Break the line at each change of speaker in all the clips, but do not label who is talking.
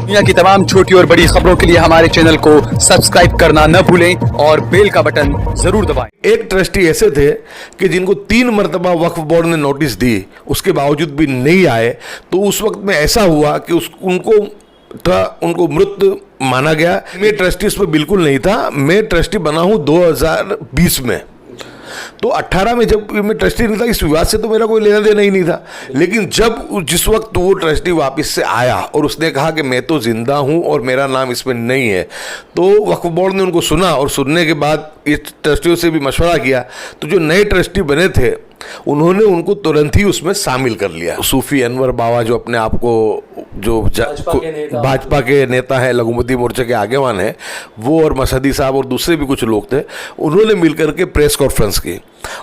दुनिया की तमाम छोटी और बड़ी खबरों के लिए हमारे चैनल को सब्सक्राइब करना न भूलें और बेल का बटन जरूर दबाएं।
एक ट्रस्टी ऐसे थे कि जिनको 3 मरतबा वक्फ बोर्ड ने नोटिस दी, उसके बावजूद भी नहीं आए। तो उस वक्त में ऐसा हुआ कि उनको मृत माना गया। मैं ट्रस्टी उस पर बिल्कुल नहीं था। मैं ट्रस्टी बना हूँ 2020 में। तो 18 में जब मैं ट्रस्टी नहीं था, इस विवाद से तो मेरा कोई लेना देना ही नहीं था। लेकिन जब जिस वक्त वो ट्रस्टी वापस से आया और उसने कहा कि मैं तो जिंदा हूं और मेरा नाम इसमें नहीं है, तो वक्फ बोर्ड ने उनको सुना और सुनने के बाद इस ट्रस्टियों से भी मशवरा किया। तो जो नए ट्रस्टी बने थे उन्होंने उनको तुरंत ही उसमें शामिल कर लिया। सूफी अनवर बाबा जो अपने आप को जो भाजपा के नेता है, लघुमती मोर्चे के आगेवान है, वो और मसहदी साहब और दूसरे भी कुछ लोग थे, उन्होंने मिलकर के प्रेस कॉन्फ्रेंस की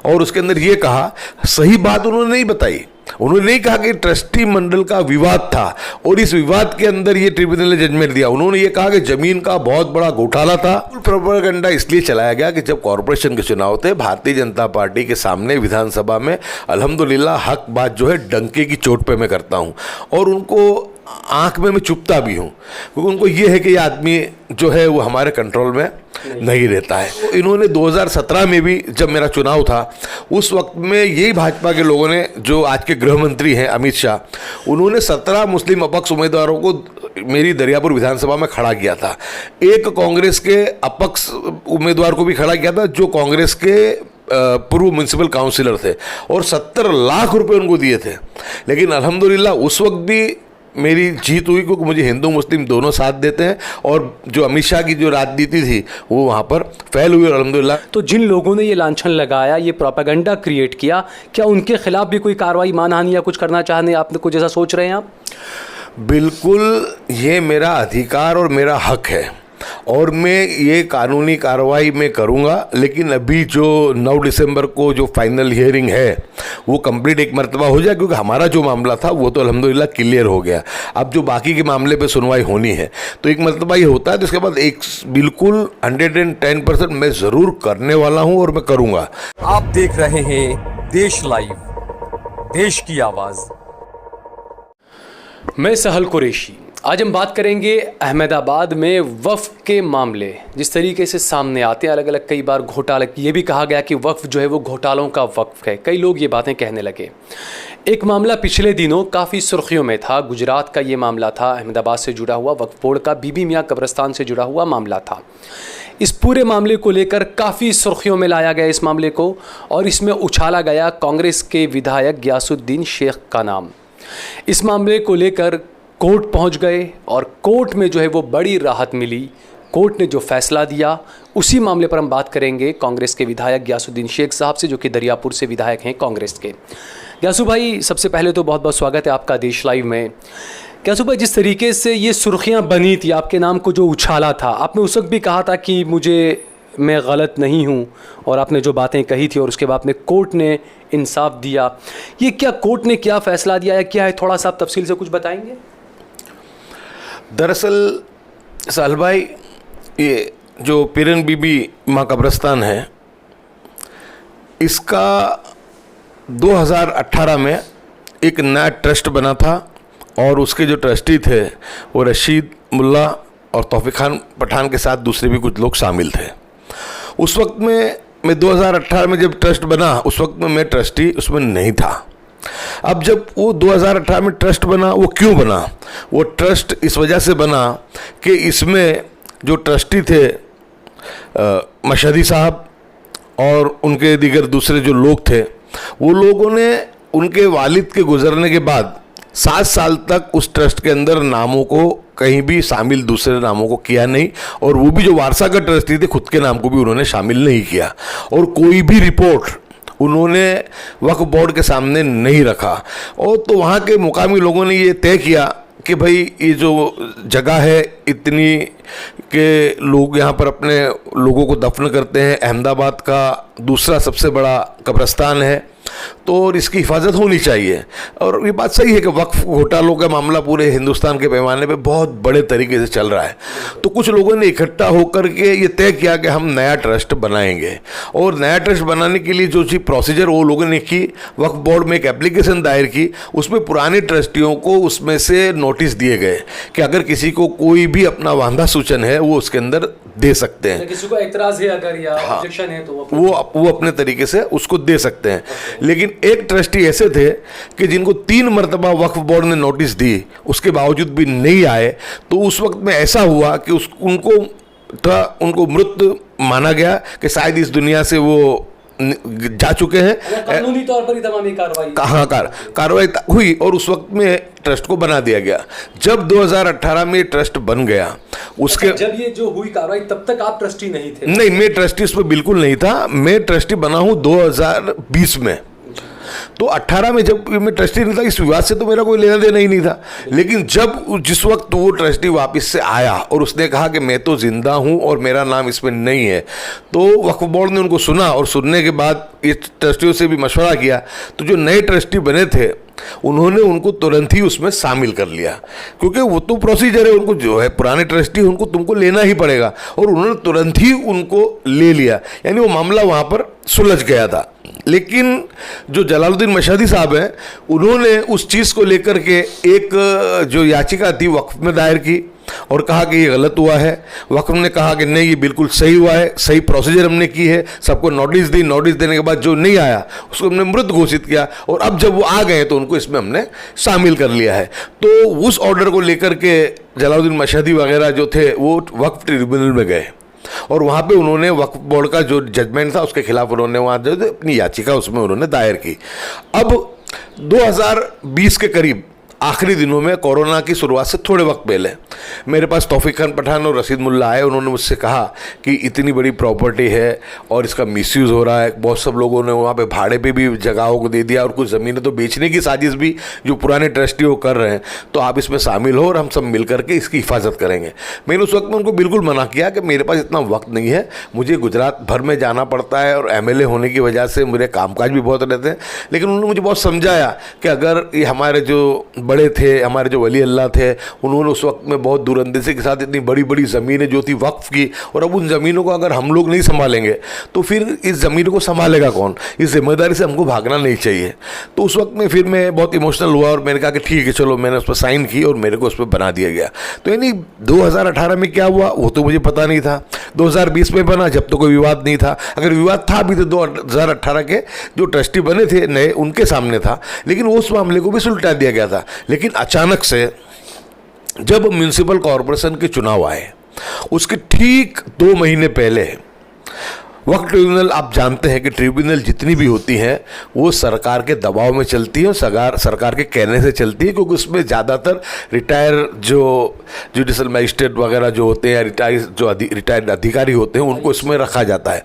और उसके अंदर ये कहा, सही बात उन्होंने नहीं बताई। उन्होंने नहीं कहा कि ट्रस्टी मंडल का विवाद था और इस विवाद के अंदर ये ट्रिब्यूनल ने जजमेंट दिया। उन्होंने ये कहा कि जमीन का बहुत बड़ा घोटाला था। प्रोपेगेंडा इसलिए चलाया गया कि जब कॉरपोरेशन के चुनाव थे, भारतीय जनता पार्टी के सामने विधानसभा में अल्हम्दुलिल्लाह हक बात जो है डंके की चोट पे मैं करता हूँ और उनको आंख में मैं चुपता भी हूँ, क्योंकि उनको ये है कि ये आदमी जो है वो हमारे कंट्रोल में नहीं रहता है। तो इन्होंने 2017 में भी जब मेरा चुनाव था, उस वक्त में यही भाजपा के लोगों ने, जो आज के गृह मंत्री हैं अमित शाह, उन्होंने 17 मुस्लिम अपक्ष उम्मीदवारों को मेरी दरियापुर विधानसभा में खड़ा किया था। एक कांग्रेस के अपक्ष उम्मीदवार को भी खड़ा किया था जो कांग्रेस के पूर्व म्यूनसिपल काउंसिलर थे और 70 लाख रुपए उनको दिए थे। लेकिन अल्हम्दुलिल्लाह उस वक्त भी मेरी जीत हुई, क्योंकि मुझे हिंदू मुस्लिम दोनों साथ देते हैं और जो अमित शाह की जो राजनीति थी वो वहाँ पर फैल हुई और अल्हम्दुलिल्लाह।
तो जिन लोगों ने ये लांछन लगाया, ये प्रोपेगेंडा क्रिएट किया, क्या उनके खिलाफ भी कोई कार्रवाई, मानहानि या कुछ करना चाहते हैं? आप कुछ ऐसा सोच रहे हैं आप?
बिल्कुल, ये मेरा अधिकार और मेरा हक है और मैं ये कानूनी कार्रवाई में करूँगा। लेकिन अभी जो 9 दिसंबर को जो फाइनल हियरिंग है वो कंप्लीट एक मरतबा हो जाए, क्योंकि हमारा जो मामला था वो तो अल्हम्दुलिल्लाह क्लियर हो गया। अब जो बाकी के मामले पे सुनवाई होनी है तो एक मरतबा ये होता है, तो इसके बाद एक बिल्कुल 110% मैं ज़रूर करने वाला हूँ और मैं करूँगा।
आप देख रहे हैं देश लाइव, देश की आवाज़।
मैं सहल कुरैशी। आज हम बात करेंगे अहमदाबाद में वक्फ के मामले जिस तरीके से सामने आते हैं, अलग अलग कई बार घोटाले, ये भी कहा गया कि वक्फ जो है वो घोटालों का वक्फ है। कई लोग ये बातें कहने लगे। एक मामला पिछले दिनों काफ़ी सुर्खियों में था, गुजरात का ये मामला था, अहमदाबाद से जुड़ा हुआ वक्फ बोर्ड का बीबी मियाँ कब्रिस्तान से जुड़ा हुआ मामला था। इस पूरे मामले को लेकर काफ़ी सुर्खियों में लाया गया इस मामले को और इसमें उछाला गया कांग्रेस के विधायक गियासुद्दीन शेख का नाम। इस मामले को लेकर कोर्ट पहुंच गए और कोर्ट में जो है वो बड़ी राहत मिली। कोर्ट ने जो फैसला दिया उसी मामले पर हम बात करेंगे कांग्रेस के विधायक गियासुद्दीन शेख साहब से, जो कि दरियापुर से विधायक हैं कांग्रेस के। गियासु भाई, सबसे पहले तो बहुत बहुत स्वागत है आपका देश लाइव में। गियासु भाई, जिस तरीके से ये सुर्खियाँ बनी थी, आपके नाम को जो उछाला था, आपने उस वक्त भी कहा था कि मैं गलत नहीं हूँ और आपने जो बातें कही थी और उसके बाद में कोर्ट ने इंसाफ दिया। ये क्या कोर्ट ने क्या फ़ैसला दिया है, क्या है, थोड़ा सा आप तफसील से कुछ बताएंगे?
दरअसल साल भाई, ये जो पीरन बीबी माँ कब्रिस्तान है, इसका 2018 में एक नया ट्रस्ट बना था और उसके जो ट्रस्टी थे वो रशीद मुल्ला और तौफीक खान पठान के साथ दूसरे भी कुछ लोग शामिल थे। उस वक्त में मैं 2018 में जब ट्रस्ट बना, उस वक्त में मैं ट्रस्टी उसमें नहीं था। अब जब वो 2018 में ट्रस्ट बना, वो क्यों बना? वो ट्रस्ट इस वजह से बना कि इसमें जो ट्रस्टी थे मसहदी साहब और उनके दीगर दूसरे जो लोग थे, वो लोगों ने उनके वालिद के गुजरने के बाद 7 साल तक उस ट्रस्ट के अंदर नामों को कहीं भी शामिल दूसरे नामों को किया नहीं और वो भी जो वारसागत ट्रस्टी थे खुद के नाम को भी उन्होंने शामिल नहीं किया और कोई भी रिपोर्ट उन्होंने वक्फ बोर्ड के सामने नहीं रखा। और तो वहाँ के मुकामी लोगों ने ये तय किया कि भाई ये जो जगह है इतनी के लोग यहाँ पर अपने लोगों को दफन करते हैं, अहमदाबाद का दूसरा सबसे बड़ा कब्रिस्तान है तो और इसकी हिफाजत होनी चाहिए। और ये बात सही है कि वक्फ घोटालों का मामला पूरे हिंदुस्तान के पैमाने पे बहुत बड़े तरीके से चल रहा है। तो कुछ लोगों ने इकट्ठा होकर के ये तय किया कि हम नया ट्रस्ट बनाएंगे, और नया ट्रस्ट बनाने के लिए जो चीज़ प्रोसीजर वो लोगों ने की, वक्फ बोर्ड में एक एप्लीकेशन दायर की, उसमें पुराने ट्रस्टियों को उसमें से नोटिस दिए गए कि अगर किसी को कोई भी अपना वांधा सूचन है वो उसके अंदर दे सकते हैं।
किसी को एतराज है अगर या ऑब्जेक्शन है तो
वो अपने तरीके से उसको दे सकते हैं। लेकिन एक ट्रस्टी ऐसे थे कि जिनको 3 मरतबा वक्फ बोर्ड ने नोटिस दी, उसके बावजूद भी नहीं आए। तो उस वक्त में ऐसा हुआ कि उनको मृत माना गया कि शायद इस दुनिया से वो जा चुके हैं।
कानूनी तौर पर ही तमाम
कार्रवाई हुई और उस वक्त में ट्रस्ट को बना दिया गया। जब 2018 में ट्रस्ट बन गया, उसके
जब ये जो हुई कार्रवाई तब तक आप ट्रस्टी नहीं थे?
नहीं, मैं ट्रस्टी इसमें बिल्कुल नहीं था। मैं ट्रस्टी बना हूं 2020 में। तो 18 में जब मैं ट्रस्टी नहीं था, इस विवाद से तो मेरा कोई लेना देना ही नहीं था। लेकिन जब जिस वक्त वो ट्रस्टी वापस से आया और उसने कहा कि मैं तो जिंदा हूं और मेरा नाम इसमें नहीं है, तो वक्फ बोर्ड ने उनको सुना और सुनने के बाद ये ट्रस्टियों से भी मशवरा किया। तो जो नए ट्रस्टी बने थे उन्होंने उनको तुरंत ही उसमें शामिल कर लिया, क्योंकि वो तो प्रोसीजर है, उनको जो है पुराने ट्रस्टी उनको तुमको लेना ही पड़ेगा, और उन्होंने तुरंत ही उनको ले लिया। यानी वो मामला वहाँ पर सुलझ गया था। लेकिन जो जलालुद्दीन मशहदी साहब हैं, उन्होंने उस चीज़ को लेकर के एक जो याचिका थी वक्फ में दायर की और कहा कि ये गलत हुआ है। वक्फ ने कहा कि नहीं, ये बिल्कुल सही हुआ है, सही प्रोसीजर हमने की है, सबको नोटिस दी। नोटिस देने के बाद जो नहीं आया उसको हमने मृत घोषित किया, और अब जब वो आ गए तो उनको इसमें हमने शामिल कर लिया है। तो उस ऑर्डर को लेकर के जलालुद्दीन मशहदी वगैरह जो थे वो वक्फ ट्रिब्यूनल में गए, और वहाँ पे उन्होंने वक्फ बोर्ड का जो जजमेंट था उसके खिलाफ उन्होंने वहाँ जो अपनी याचिका उसमें उन्होंने दायर की। अब 2020 के करीब आखिरी दिनों में, कोरोना की शुरुआत से थोड़े वक्त पहले, मेरे पास तौफीक खान पठान और रशीद मुल्ला आए। उन्होंने मुझसे कहा कि इतनी बड़ी प्रॉपर्टी है और इसका मिसयूज़ हो रहा है। बहुत सब लोगों ने वहाँ पे भाड़े पे भी जगहों को दे दिया, और कुछ ज़मीनें तो बेचने की साजिश भी जो पुराने ट्रस्टी वो कर रहे हैं। तो आप इसमें शामिल हो और हम सब मिल करके इसकी हिफाजत करेंगे। मैंने उस वक्त में उनको बिल्कुल मना किया कि मेरे पास इतना वक्त नहीं है, मुझे गुजरात भर में जाना पड़ता है और MLA होने की वजह से मेरे कामकाज भी बहुत रहते हैं। लेकिन उन्होंने मुझे बहुत समझाया कि अगर ये हमारे जो बड़े थे, हमारे जो वली अल्लाह थे, उन्होंने उस वक्त में बहुत दूरअंदेशी के साथ इतनी बड़ी बड़ी ज़मीनें जो थी वक्फ की, और अब उन ज़मीनों को अगर हम लोग नहीं संभालेंगे तो फिर इस ज़मीनों को संभालेगा कौन? इस जिम्मेदारी से हमको भागना नहीं चाहिए। तो उस वक्त में फिर मैं बहुत इमोशनल हुआ और मैंने कहा कि ठीक है चलो, मैंने उस पर साइन की और मेरे को उस पर बना दिया गया। तो यानी 2018 में क्या हुआ वो तो मुझे पता नहीं था। 2020 में बना जब तो कोई विवाद नहीं था। अगर विवाद था भी तो 2018 के जो ट्रस्टी बने थे नए, उनके सामने था। लेकिन उस मामले को भी सुलटा दिया गया था। लेकिन अचानक से जब म्यूनिसिपल कॉरपोरेशन के चुनाव आए, उसके ठीक 2 महीने पहले वक्फ ट्रिब्यूनल, आप जानते हैं कि ट्रिब्यूनल जितनी भी होती हैं वो सरकार के दबाव में चलती है और सरकार के कहने से चलती है, क्योंकि उसमें ज़्यादातर रिटायर जो जुडिशल मजिस्ट्रेट वगैरह जो होते हैं या रिटायर्ड अधिकारी होते हैं उनको इसमें रखा जाता है।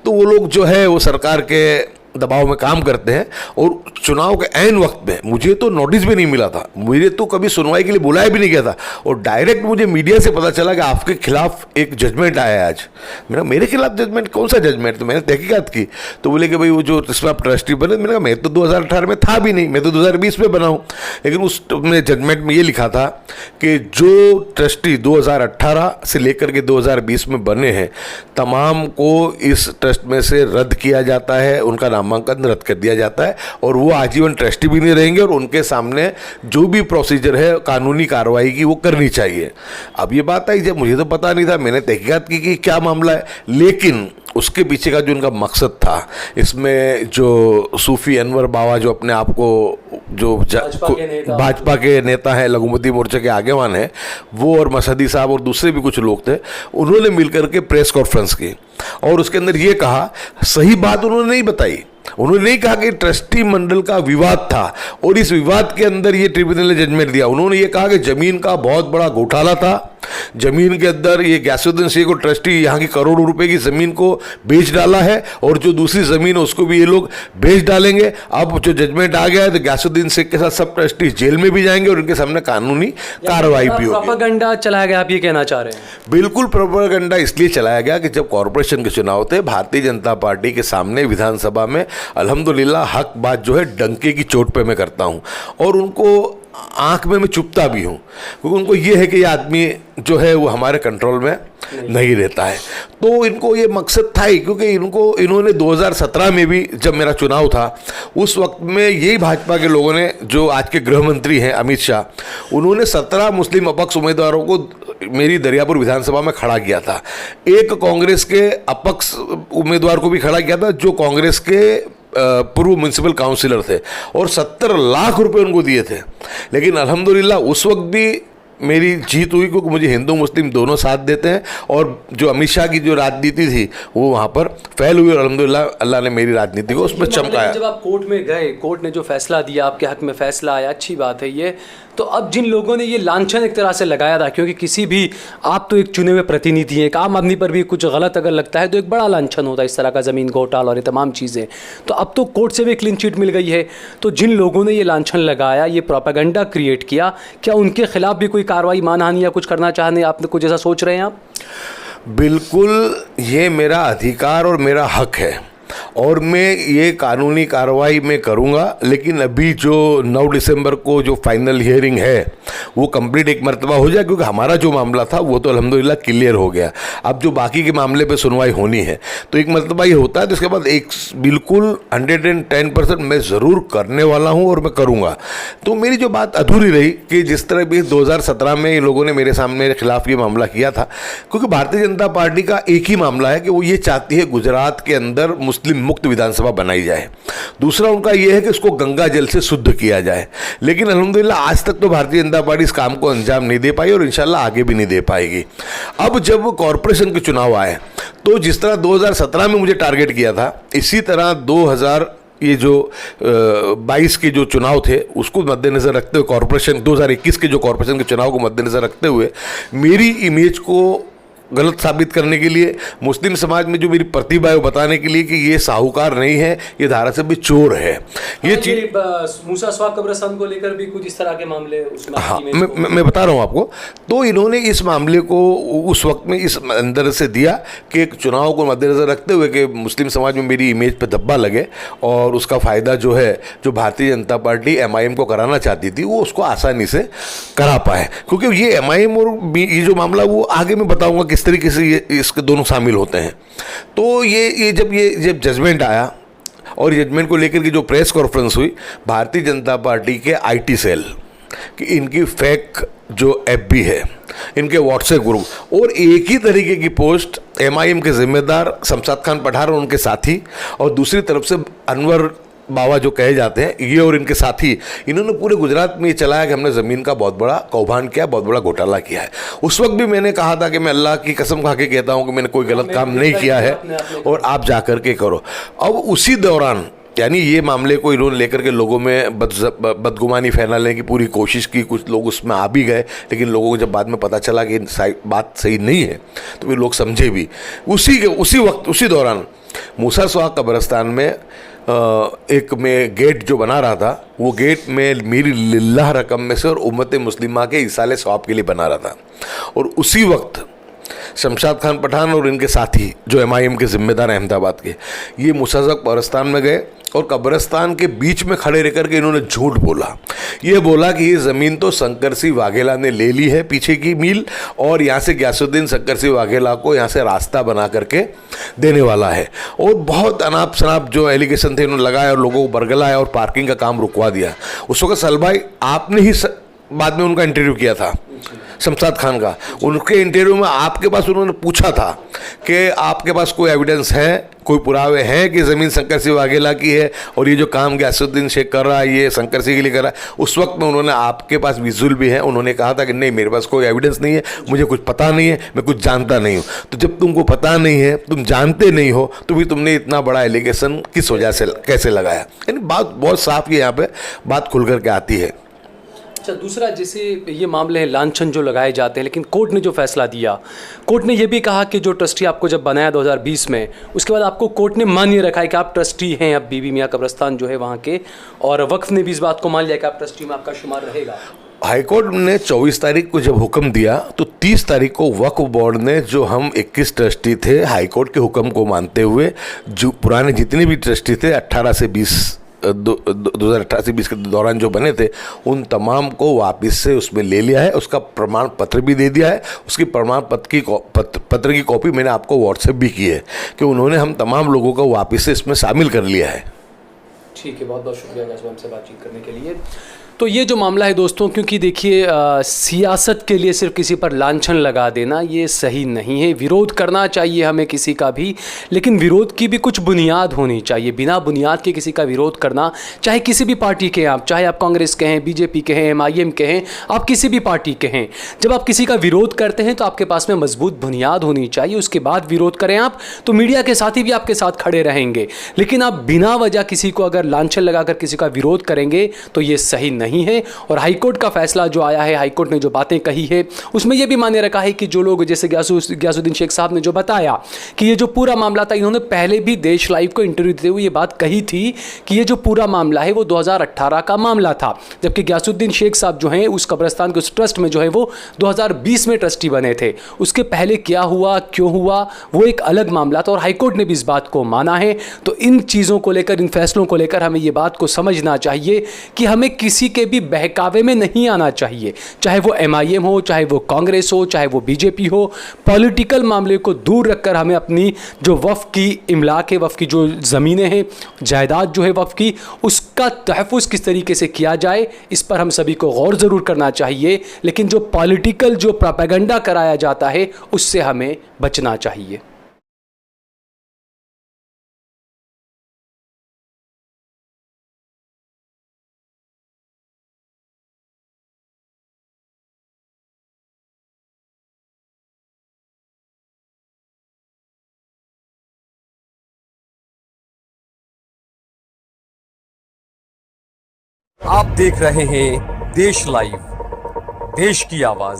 तो वो लोग जो है वो सरकार के दबाव में काम करते हैं। और चुनाव के ऐन वक्त में मुझे तो नोटिस भी नहीं मिला था, मुझे तो कभी सुनवाई के लिए बुलाया भी नहीं गया था, और डायरेक्ट मुझे मीडिया से पता चला कि आपके खिलाफ एक जजमेंट आया है आज। मेरे खिलाफ जजमेंट? कौन सा जजमेंट? तो मैंने तहकीकात की तो बोले कि भाई वो जो इसमें आप ट्रस्टी बने। मैंने कहा मैं तो 2018 में था भी नहीं, मैं तो 2020 में बना हूँ। लेकिन उस जजमेंट में ये लिखा था कि जो ट्रस्टी 2018 से लेकर के 2020 में बने हैं तमाम को इस ट्रस्ट में से रद्द किया जाता है, उनका नामांकन रद्द कर दिया जाता है, और वो आजीवन ट्रस्टी भी नहीं रहेंगे, और उनके सामने जो भी प्रोसीजर है कानूनी कार्रवाई की वो करनी चाहिए। अब ये बात आई, जब मुझे तो पता नहीं था, मैंने तहकीकात की कि क्या मामला है। लेकिन उसके पीछे का जो उनका मकसद था, इसमें जो सूफी अनवर बाबा जो अपने आप को जो भाजपा के नेता हैं, लघुमती मोर्चे के आगेवान हैं, वो और मशहदी साहब और दूसरे भी कुछ लोग थे, उन्होंने मिलकर के प्रेस कॉन्फ्रेंस की और उसके अंदर ये कहा, सही बात उन्होंने नहीं बताई। उन्होंने नहीं कहा कि ट्रस्टी मंडल का विवाद था और इस विवाद के अंदर ये ट्रिब्यूनल ने जजमेंट दिया। उन्होंने ये कहा कि जमीन का बहुत बड़ा घोटाला था, जमीन के अंदर ये गयासुद्दीन शेख को ट्रस्टी यहाँ की करोड़ों रुपए की जमीन को बेच डाला है, और जो दूसरी जमीन है उसको भी ये लोग बेच डालेंगे। अब जो जजमेंट आ गया है तो गयासुद्दीन शेख के साथ सब ट्रस्टी जेल में भी जाएंगे और उनके सामने कानूनी कार्रवाई भी होगी।
प्रोपेगेंडा चलाया गया, आप ये कहना चाह रहे हैं?
बिल्कुल प्रोपेगेंडा इसलिए चलाया गया कि जब कॉरपोरेशन के चुनाव थे, भारतीय जनता पार्टी के सामने विधानसभा में अल्हम्दुलिल्लाह हक बात जो है डंके की चोट पे मैं करता हूँ, और उनको आंख में मैं चुपता भी हूँ, क्योंकि उनको ये है कि ये आदमी जो है वो हमारे कंट्रोल में नहीं रहता है। तो इनको ये मकसद था ही, क्योंकि इन्होंने 2017 में भी जब मेरा चुनाव था उस वक्त में यही भाजपा के लोगों ने, जो आज के गृह मंत्री हैं अमित शाह, उन्होंने 17 मुस्लिम अपक्ष उम्मीदवारों को मेरी दरियापुर विधानसभा में खड़ा किया था। एक कांग्रेस के अपक्ष उम्मीदवार को भी खड़ा किया था जो कांग्रेस के पूर्व म्यूनसिपल काउंसिलर थे, और 70 लाख रुपए उनको दिए थे। लेकिन अल्हम्दुलिल्लाह उस वक्त भी मेरी जीत हुई, क्योंकि मुझे हिंदू मुस्लिम दोनों साथ देते हैं, और जो अमित शाह की जो राजनीति थी वो वहाँ पर फैल हुई, और अल्हम्दुलिल्लाह अल्लाह ने मेरी राजनीति को उसमें चमकाया।
जब आप कोर्ट में गए, कोर्ट ने जो फैसला दिया, आपके हक में फैसला आया, अच्छी बात है ये। तो अब जिन लोगों ने ये लांछन एक तरह से लगाया था, क्योंकि किसी भी, आप तो एक चुने हुए प्रतिनिधि हैं, एक आम आदमी पर भी कुछ गलत अगर लगता है तो एक बड़ा लांछन होता है, इस तरह का ज़मीन घोटाला और ये तमाम चीज़ें। तो अब तो कोर्ट से भी क्लीन चिट मिल गई है, तो जिन लोगों ने ये लांछन लगाया, ये प्रोपेगेंडा क्रिएट किया, क्या उनके खिलाफ भी कोई कार्रवाई, मानहानि या कुछ करना चाहने आप कुछ ऐसा सोच रहे हैं आप?
बिल्कुल, ये मेरा अधिकार और मेरा हक है, और मैं ये कानूनी कार्रवाई मैं करूँगा। लेकिन अभी जो 9 दिसंबर को जो फाइनल हियरिंग है वो कंप्लीट एक मरतबा हो जाए, क्योंकि हमारा जो मामला था वो तो अल्हम्दुलिल्लाह क्लियर हो गया। अब जो बाकी के मामले पे सुनवाई होनी है, तो एक मरतबा ये होता है, तो इसके बाद एक बिल्कुल 110% मैं ज़रूर करने वाला हूँ और मैं करूँगा। तो मेरी जो बात अधूरी रही कि जिस तरह भी 2017 में इन लोगों ने मेरे सामने मेरे खिलाफ ये मामला किया था, क्योंकि भारतीय जनता पार्टी का एक ही मामला है कि वो ये चाहती है गुजरात के अंदर मुस्लिम मुक्त विधानसभा बनाई जाए। दूसरा उनका यह है कि इसको गंगा जल से शुद्ध किया जाए। लेकिन अल्हम्दुलिल्लाह आज तक तो भारतीय जनता पार्टी इस काम को अंजाम नहीं दे पाई, और इंशाल्लाह आगे भी नहीं दे पाएगी। अब जब कॉरपोरेशन के चुनाव आए, तो जिस तरह 2017 में मुझे टारगेट किया था, इसी तरह 2022 के जो चुनाव थे उसको मद्देनज़र रखते हुए, कॉरपोरेशन 2021 के जो कॉरपोरेशन के चुनाव को मद्देनज़र रखते हुए, मेरी इमेज को गलत साबित करने के लिए, मुस्लिम समाज में जो मेरी प्रतिभा है वो बताने के लिए कि ये साहूकार नहीं है, ये धारासभ्य चोर है। ये चीज
मूसा स्वाग कब्रिस्तान को लेकर भी कुछ इस तरह के मामले उसमें,
हाँ, मैं बता रहा हूँ आपको। तो इन्होंने इस मामले को उस वक्त में इस अंदर से दिया कि एक चुनाव को मद्देनजर रखते हुए कि मुस्लिम समाज में मेरी इमेज पे धब्बा लगे, और उसका फ़ायदा जो है, जो भारतीय जनता पार्टी MIM को कराना चाहती थी, वो उसको आसानी से करा पाए। क्योंकि ये MIM और ये जो मामला, वो आगे मैं बताऊँगा किस तरीके से ये इसके दोनों शामिल होते हैं। तो ये जब जजमेंट आया, और जजमेंट को लेकर की जो प्रेस कॉन्फ्रेंस हुई, भारतीय जनता पार्टी के IT सेल कि इनकी फेक जो FB है, इनके व्हाट्सएप ग्रुप, और एक ही तरीके की पोस्ट MIM के जिम्मेदार शमशाद खान पठार और उनके साथी, और दूसरी तरफ से अनवर बाबा जो कहे जाते हैं, ये और इनके साथी, इन्होंने पूरे गुजरात में ये चलाया कि हमने ज़मीन का बहुत बड़ा कौभांड किया, बहुत बड़ा घोटाला किया है। उस वक्त भी मैंने कहा था कि मैं अल्लाह की कसम खा के कहता हूँ कि मैंने कोई गलत काम नहीं किया है, और आप जा कर के करो। अब उसी दौरान, यानी ये मामले को इन्होंने लेकर के लोगों में बदगुमानी फैलाने की पूरी कोशिश की, कुछ लोग उसमें आ भी गए, लेकिन लोगों को जब बाद में पता चला कि बात सही नहीं है तो वे लोग समझे भी। उसी दौरान मूसा स्वाग कब्रिस्तान में एक मैं गेट जो बना रहा था, वो गेट में मेरी लिल्लाह रकम में से और उम्मत मुस्लिमा के इसाले सवाब के लिए बना रहा था। और उसी वक्त शमशाद खान पठान और इनके साथी जो MIM के जिम्मेदार अहमदाबाद के, ये मूसा स्वाग कब्रिस्तान में गए, और कब्रिस्तान के बीच में खड़े रह करके इन्होंने झूठ बोला। ये बोला कि ये ज़मीन तो शंकर सिंह वाघेला ने ले ली है, पीछे की मील, और यहाँ से गयासुद्दीन शंकर सिंह वाघेला को यहाँ से रास्ता बना करके देने वाला है। और बहुत अनाप शनाप जो एलिगेशन थे उन्होंने लगाया, और लोगों को बरगलाया और पार्किंग का काम रुकवा दिया। उस वक्त सल भाई, आपने ही बाद में उनका इंटरव्यू किया था, शमशाद खान का। उनके इंटरव्यू में आपके पास उन्होंने पूछा था कि आपके पास कोई एविडेंस है, कोई पुरावे हैं कि ज़मीन शंकर सिंह वाघेला की है, और ये जो काम गयासुद्दीन शेख कर रहा है ये शंकर सिंह के लिए कर रहा है। उस वक्त में उन्होंने, आपके पास विजुअल भी है, उन्होंने कहा था कि नहीं, मेरे पास कोई एविडेंस नहीं है, मुझे कुछ पता नहीं है, मैं कुछ जानता नहीं हूँ। तो जब तुमको पता नहीं है, तुम जानते नहीं हो, तो भी तुमने इतना बड़ा एलिगेशन किस वजह से कैसे लगाया? यानी बात बहुत साफ है, यहाँ पे बात खुल करके आती है।
अच्छा, दूसरा, जैसे ये मामले हैं लांछन जो लगाए जाते हैं, लेकिन कोर्ट ने जो फैसला दिया, कोर्ट ने ये भी कहा कि जो ट्रस्टी आपको जब बनाया 2020 में, उसके बाद आपको कोर्ट ने मान्य रखा है कि आप ट्रस्टी हैं अब बीबी मियाँ कब्रिस्तान जो है वहाँ के, और वक्फ ने भी इस बात को मान लिया कि आप ट्रस्टी में आपका शुमार रहेगा।
हाईकोर्ट ने 24 तारीख को जब हुक्म दिया तो 30 तारीख को वक्फ बोर्ड ने, जो हम 21 ट्रस्टी थे हाईकोर्ट के हुक्म को मानते हुए, जो पुराने जितने भी ट्रस्टी थे 2018 से 20 के दौरान जो बने थे, उन तमाम को वापस से उसमें ले लिया है। उसका प्रमाण पत्र भी दे दिया है। उसकी प्रमाण पत्र की कॉपी मैंने आपको व्हाट्सएप भी की है कि उन्होंने हम तमाम लोगों को वापस से इसमें शामिल कर लिया है।
ठीक है, बहुत बहुत शुक्रिया गैस हमसे बातचीत करने के लिए। तो ये जो मामला है दोस्तों, क्योंकि देखिए सियासत के लिए सिर्फ किसी पर लांछन लगा देना ये सही नहीं है। विरोध करना चाहिए हमें किसी का भी, लेकिन विरोध की भी कुछ बुनियाद होनी चाहिए। बिना बुनियाद के किसी का विरोध करना, चाहे किसी भी पार्टी के आप, चाहे आप कांग्रेस के हैं, बीजेपी के हैं, MIM के हैं, आप किसी भी पार्टी के हैं, जब आप किसी का विरोध करते हैं तो आपके पास में मजबूत बुनियाद होनी चाहिए। उसके बाद विरोध करें आप, तो मीडिया के साथी भी आपके साथ खड़े रहेंगे। लेकिन आप बिना वजह किसी को अगर लांछन लगाकर किसी का विरोध करेंगे तो ये सही नहीं है। और हाईकोर्ट का फैसला जो आया है, हाईकोर्ट ने जो बातें कही है, उसमें यह भी मान्य रखा है कि जो लोग, जैसे गयासुद्दीन शेख साहब ने जो बताया कि ये जो पूरा मामला था, इन्होंने पहले भी देश लाइव को इंटरव्यू देते हुए ये बात कही थी कि ये जो पूरा मामला है वो 2018 का मामला था, जबकि गयासुद्दीन शेख साहब जो हैं उस कब्रिस्तान के उस ट्रस्ट में जो है वो 2020 में ट्रस्टी बने थे। उसके पहले क्या हुआ, क्यों हुआ, वो एक अलग मामला था और हाईकोर्ट ने भी इस बात को माना है। तो इन चीज़ों को लेकर, इन फैसलों को लेकर हमें ये बात को समझना चाहिए कि हमें किसी के भी बहकावे में नहीं आना चाहिए, चाहे वो MIM हो, चाहे वो कांग्रेस हो, चाहे वो बीजेपी हो। पॉलिटिकल मामले को दूर रखकर हमें अपनी जो वक्फ की इमलाक है, वक्फ की जो ज़मीनें हैं, जायदाद जो है वक्फ की, उसका तहफ़्फ़ुज़ किस तरीके से किया जाए, इस पर हम सभी को गौर ज़रूर करना चाहिए। लेकिन जो पॉलिटिकल जो प्रोपेगेंडा कराया जाता है उससे हमें बचना चाहिए।
आप देख रहे हैं देश लाइव, देश की आवाज।